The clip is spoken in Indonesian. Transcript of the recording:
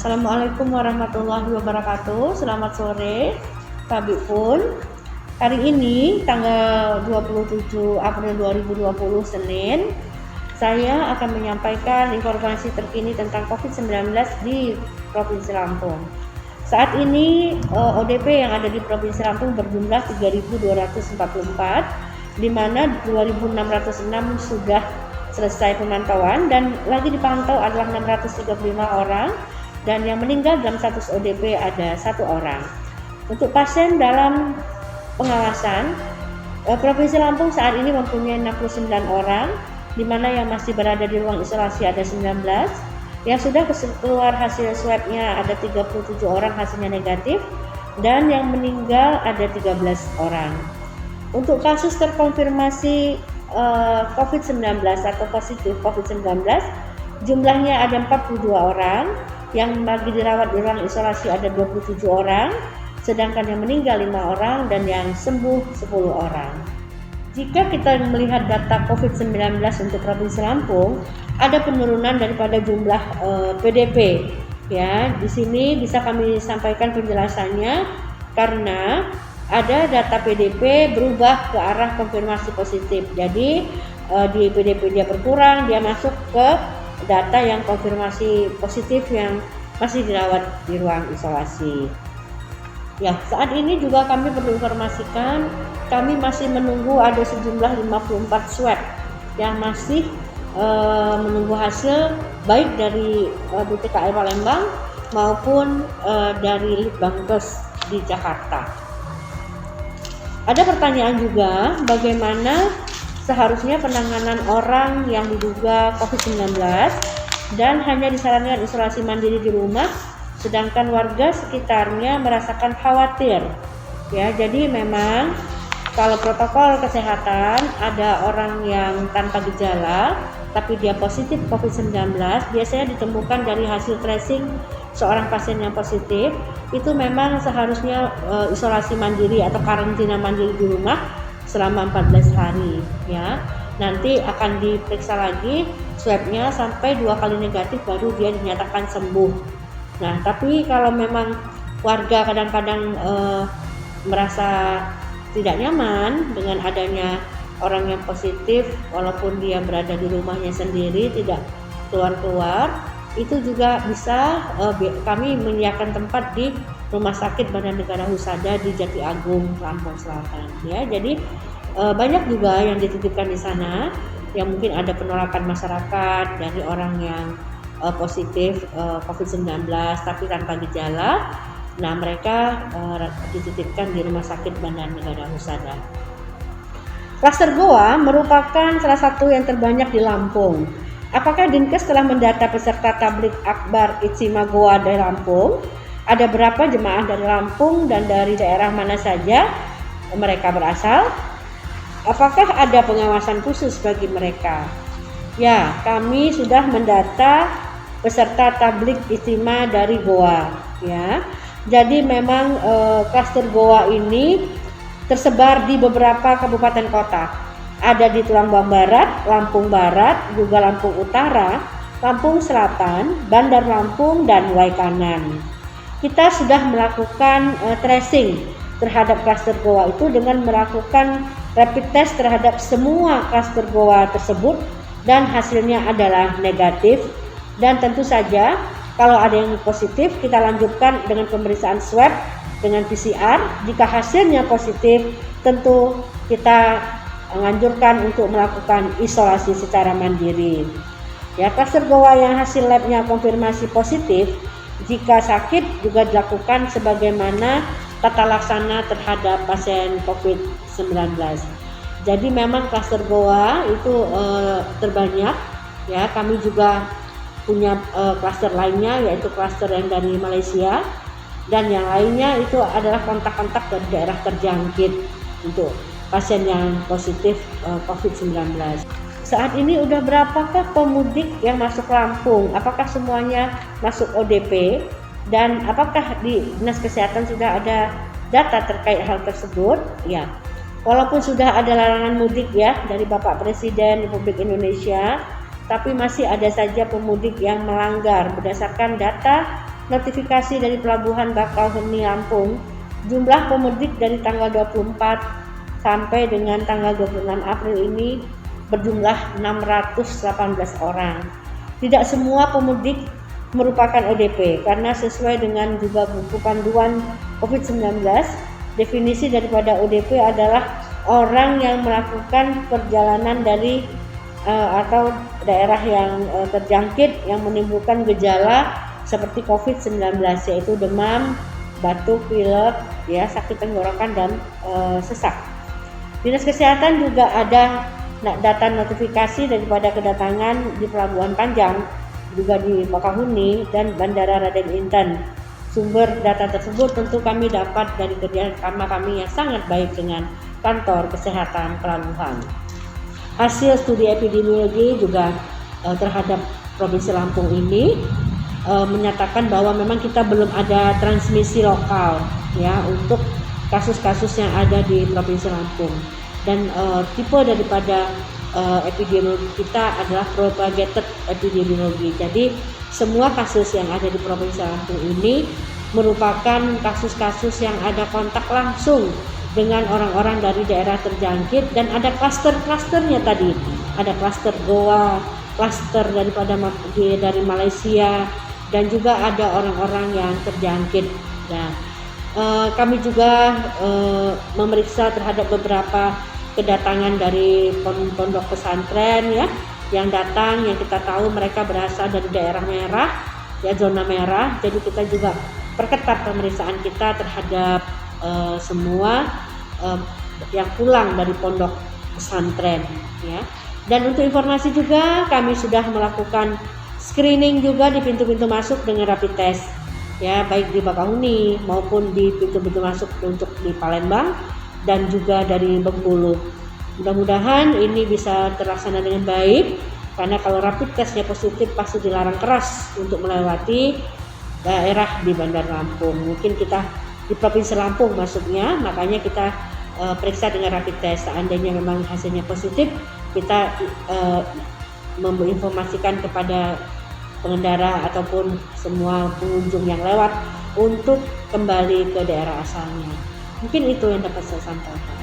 Assalamualaikum warahmatullahi wabarakatuh. Selamat sore, Kak Bipun. Hari ini tanggal 27 April 2020 Senin, saya akan menyampaikan informasi terkini tentang COVID-19 di Provinsi Lampung. Saat ini ODP yang ada di Provinsi Lampung berjumlah 3.244, di mana 2.606 sudah selesai pemantauan dan lagi dipantau adalah 635 orang, dan yang meninggal dalam status ODP ada 1 orang. Untuk pasien dalam pengawasan, Provinsi Lampung saat ini mempunyai 69 orang, di mana yang masih berada di ruang isolasi ada 19, yang sudah keluar hasil swabnya ada 37 orang hasilnya negatif, dan yang meninggal ada 13 orang. Untuk kasus terkonfirmasi COVID-19 atau positif COVID-19, jumlahnya ada 42 orang, yang lagi dirawat di ruang isolasi ada 27 orang, sedangkan yang meninggal 5 orang dan yang sembuh 10 orang. Jika kita melihat data COVID-19 untuk Provinsi Lampung, ada penurunan daripada jumlah PDP. Ya, di sini bisa kami sampaikan penjelasannya karena ada data PDP berubah ke arah konfirmasi positif. Jadi di PDP dia berkurang, dia masuk ke data yang konfirmasi positif yang masih dirawat di ruang isolasi. Ya, saat ini juga kami perlu informasikan, kami masih menunggu ada sejumlah 54 swab yang masih menunggu hasil baik dari BPKM Palembang maupun dari Litbangkes di Jakarta. Ada pertanyaan juga, bagaimana seharusnya penanganan orang yang diduga COVID-19 dan hanya disarankan isolasi mandiri di rumah, sedangkan warga sekitarnya merasakan khawatir. Ya, jadi memang kalau protokol kesehatan ada orang yang tanpa gejala tapi dia positif COVID-19, biasanya ditemukan dari hasil tracing seorang pasien yang positif, itu memang seharusnya isolasi mandiri atau karantina mandiri di rumah selama 14 hari ya. Nanti akan diperiksa lagi swabnya sampai 2 kali negatif baru dia dinyatakan sembuh. Nah, tapi kalau memang warga kadang-kadang merasa tidak nyaman dengan adanya orang yang positif walaupun dia berada di rumahnya sendiri tidak keluar-keluar, itu juga bisa kami menyediakan tempat di Rumah Sakit Bandar Negara Husada di Jati Agung, Lampung Selatan. Ya, jadi banyak juga yang dititipkan di sana, yang mungkin ada penolakan masyarakat dari orang yang positif COVID-19 tapi tanpa gejala. Nah, mereka dititipkan di Rumah Sakit Bandar Negara Husada. Klaster Goa merupakan salah satu yang terbanyak di Lampung. Apakah Dinkes telah mendata peserta tablik akbar Ijtima Goa dari Lampung? Ada berapa jemaah dari Lampung dan dari daerah mana saja mereka berasal? Apakah ada pengawasan khusus bagi mereka? Ya, kami sudah mendata peserta tablik Ijtima dari Goa. Ya, jadi memang klaster Goa ini tersebar di beberapa kabupaten kota. Ada di Tulungagung Barat, Lampung Barat, juga Lampung Utara, Lampung Selatan, Bandar Lampung, dan Waikanan. Kita sudah melakukan tracing terhadap klaster Goa itu dengan melakukan rapid test terhadap semua klaster Goa tersebut dan hasilnya adalah negatif. Dan tentu saja kalau ada yang positif kita lanjutkan dengan pemeriksaan swab dengan PCR. Jika hasilnya positif, tentu kita menganjurkan untuk melakukan isolasi secara mandiri. Ya, klaster Goa yang hasil labnya konfirmasi positif, jika sakit juga dilakukan sebagaimana tata laksana terhadap pasien COVID-19. Jadi memang klaster Goa itu terbanyak. Ya, kami juga punya klaster lainnya, yaitu klaster yang dari Malaysia, dan yang lainnya itu adalah kontak-kontak dari daerah terjangkit untuk pasien yang positif COVID-19. Saat ini udah berapakah pemudik yang masuk Lampung? Apakah semuanya masuk ODP? Dan apakah di Dinas Kesehatan sudah ada data terkait hal tersebut? Ya, walaupun sudah ada larangan mudik ya dari Bapak Presiden Republik Indonesia, tapi masih ada saja pemudik yang melanggar berdasarkan data notifikasi dari Pelabuhan Bakauheni Lampung, jumlah pemudik dari tanggal 24 sampai dengan tanggal 26 April ini berjumlah 618 orang. Tidak semua pemudik merupakan ODP karena sesuai dengan juga buku panduan COVID-19, definisi daripada ODP adalah orang yang melakukan perjalanan dari atau daerah yang terjangkit yang menimbulkan gejala seperti COVID-19, yaitu demam, batuk, pilek, ya, sakit tenggorokan dan sesak. Dinas Kesehatan juga ada data notifikasi daripada kedatangan di Pelabuhan Panjang, juga di Bakauheni dan Bandara Raden Inten. Sumber data tersebut tentu kami dapat dari kerjasama kami yang sangat baik dengan kantor kesehatan pelabuhan. Hasil studi epidemiologi juga terhadap Provinsi Lampung ini menyatakan bahwa memang kita belum ada transmisi lokal, ya, untuk kasus-kasus yang ada di Provinsi Lampung. Dan tipe daripada epidemiologi kita adalah propagated epidemiologi. Jadi semua kasus yang ada di Provinsi Lampung ini merupakan kasus-kasus yang ada kontak langsung dengan orang-orang dari daerah terjangkit, dan ada klaster-klasternya tadi. Ada klaster Goa, klaster dari Malaysia, dan juga ada orang-orang yang terjangkit. Nah, kami juga memeriksa terhadap beberapa kedatangan dari pondok pesantren, ya, yang datang, yang kita tahu mereka berasal dari daerah merah, ya, zona merah. Jadi kita juga perketat pemeriksaan kita terhadap semua yang pulang dari pondok pesantren, ya. Dan untuk informasi juga kami sudah melakukan screening juga di pintu-pintu masuk dengan rapid test, ya, baik di Bakauheni maupun di pintu-pintu masuk untuk di Palembang dan juga dari Bengkulu. Mudah-mudahan ini bisa terlaksana dengan baik, karena kalau rapid testnya positif pasti dilarang keras untuk melewati daerah di Bandar Lampung. Mungkin kita di Provinsi Lampung masuknya, makanya kita periksa dengan rapid test. Seandainya memang hasilnya positif, kita menginformasikan kepada pengendara ataupun semua pengunjung yang lewat untuk kembali ke daerah asalnya. Mungkin itu yang dapat saya sampaikan.